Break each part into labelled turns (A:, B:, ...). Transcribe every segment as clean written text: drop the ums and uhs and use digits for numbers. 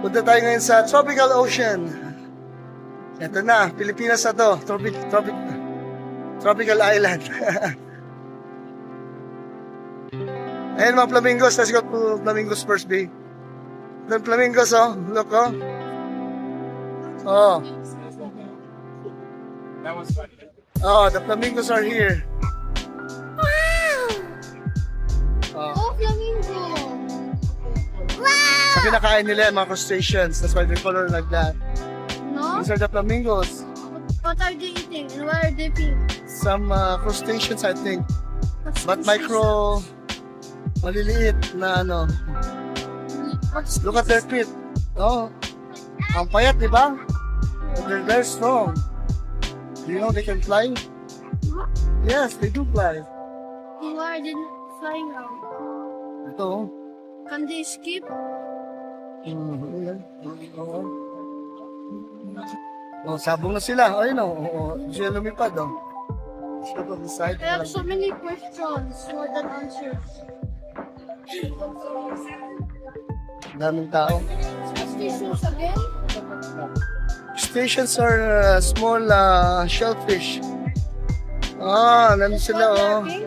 A: Punta tayo ngayon sa Tropical Ocean. Ito na, Pilipinas na to. Tropical Island. Ayan mga flamingos. Let's go to Flamingos first bay. The flamingos, oh. Look, oh. Oh.
B: That was funny.
A: Oh, the flamingos are here.
C: Wow!
A: Oh.
C: Oh, flamingo!
A: Sa kinakain nila, mga crustaceans. That's why they color like that.
C: No?
A: These are the flamingos.
C: What are they eating and why are they pink?
A: Some crustaceans, I think.
C: What's
A: But
C: this?
A: maliliit na ano.
C: What's
A: Look at their feet. Oh. Ang payat, di ba? But they're very strong. Do you know they can fly? Yes, they do fly.
C: Why are they not flying now?
A: Ito, oh.
C: Can they skip?
A: Oo. Oh, sabong na sila. Ayun, oh. Diyan lumipad, oh. Step on the side.
C: I have so many questions more than answers.
A: Daming tao.
C: Stations again?
A: Crustaceans are small shellfish. Ah, nandun sila, oh. May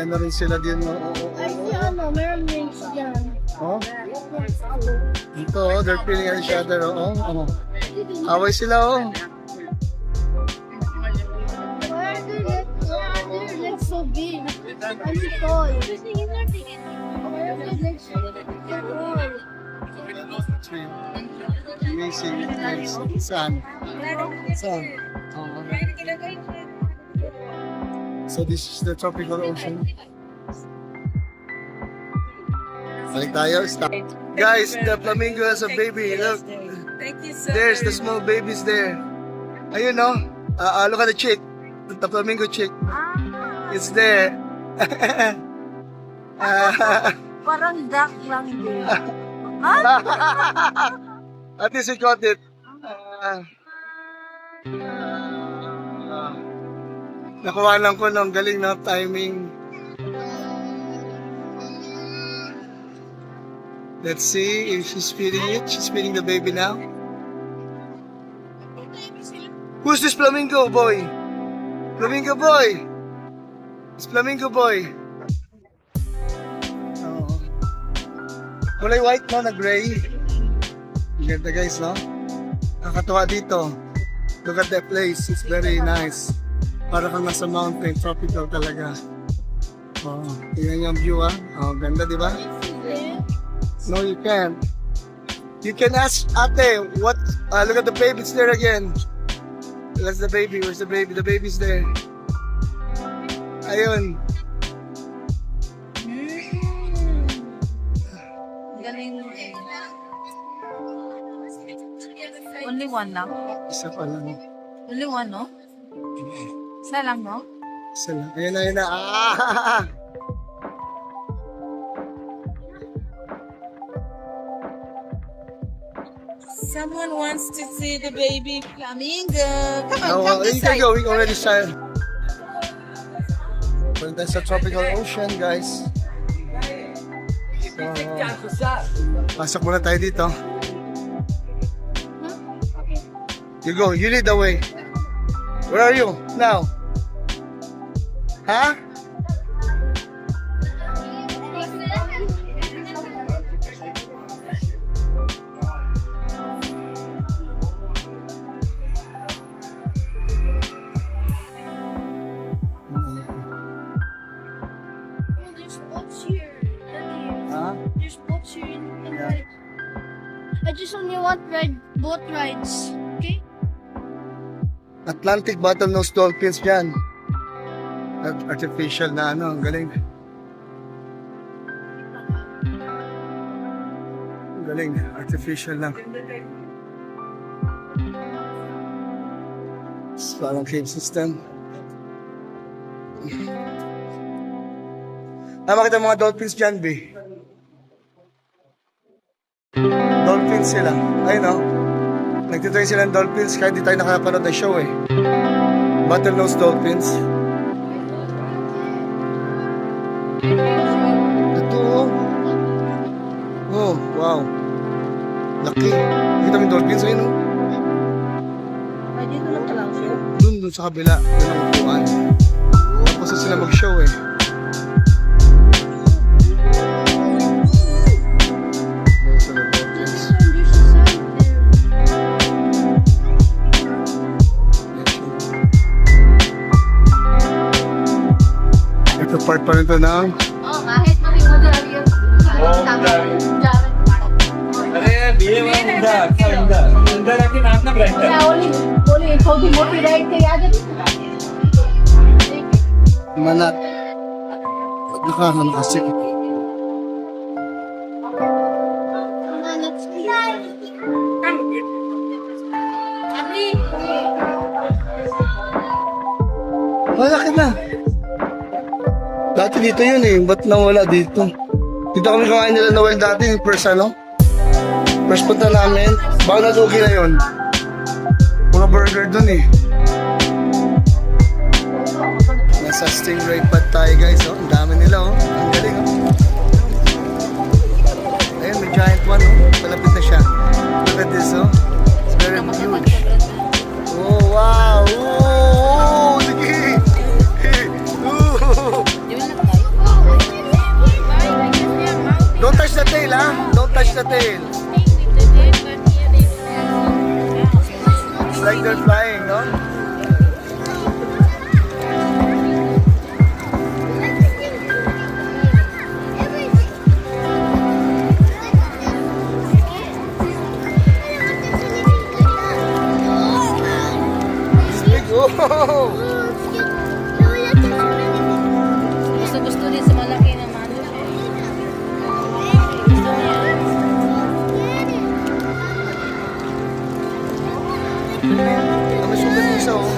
A: na rin sila din, oh.
C: Ay, si ano, meron rings dyan.
A: Oh, dito, oh, they're feeling each other, oh. Oh. Away sila, oh.
C: Why are their legs so big? I'm tall. Why are their legs so tall?
A: Amazing. Nice. Saan? Saan? Oh. So this is the tropical ocean. Balik tayo. Stop. Guys, the flamingo has a baby. Look.
D: Thank you so
A: There's the
D: much.
A: small babies there. Ayun, no? Look at the chick. The flamingo chick. It's there.
D: Parang duck lang din.
A: At least we got it. Nakuha lang ko ng galing na timing. Let's see if she's feeding it. She's feeding the baby now. Who's this flamingo boy? Flamingo boy! It's flamingo boy. Oh. Kulay white, no? Na gray. Ganda guys, no? Nakakatuwa dito. Look at that place. It's very nice. Para kang nasa mountain. Tropical talaga. Oh, tingnan yung view, ah. Oh, ganda, di ba? No, you can't. You can ask ate, what? Look at the baby, it's there again. That's the baby. Where's the baby? The baby's there. Ayun.
D: Galing. Only one lang?
A: Isa pa lang.
D: Only one, no? Isa lang, no?
A: Isa lang. Ayun na, ayun na. Ah!
D: Someone wants to see the baby flamingo. Come on,
A: No,
D: come
A: you
D: this
A: can
D: side.
A: go. We already started. Well, that's a tropical ocean, guys. So, pasok muna tayo dito. You go. You lead the way. Where are you now? Huh?
C: There's boats here.
A: Huh?
C: There's boats here in
A: Yeah.
C: I just only want boat rides. Okay?
A: Atlantic bottlenose dolphins dyan. Artificial na ano, ang galing. Ang galing, artificial lang. It's parang cave system. Makita mga dolphins dyan, B. Dolphins sila. Ayun, no? Nagtitry sila ng dolphins kahit di tayo nakapanood ng show, eh. Bottlenose dolphins. Ito oh. Oh, wow. Laki. Nakita mo yung dolphins ayun oh.
D: Ay, dito lang pala ang show.
A: Dun sa kabila. Dun ang upuan. Tapos na sila mag-show eh. Those are the dolphins.
C: There's a sign there.
A: Ito part pa rin ito ng
C: Oh, kahit makimodel yun.
B: अरे बीए में मुंडा अच्छा मुंडा मुंडा रखी नाम ना ब्राइट
C: बोली छोटी मोटी राइड के याद है
A: manat. Nakakano kasi. Malaki na. Dati dito yun eh. Ba't nawala dito? Dito kami kumain nila Noel dati. Yung first ano? First punta namin. Baka natugi na yun. Mga burger dun eh. Nasa Stingray Pad tayo guys. Oh. Ang dami nila oh. Ang galing oh. Ayun, may giant one oh. Malapit na siya. Look at this oh. It's very huge. Oh wow! Oh! Sige! Oh. Don't touch the tail, ha? Don't touch the tail. It's like they're flying, no? It's big. Oh!
D: Gusto din sa malaki na manok.
A: Ang sugat ng isa, oh.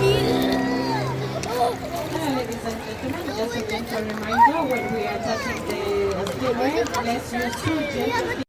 D: Just a gentle reminder when we are touching the spirit, let's use two gentle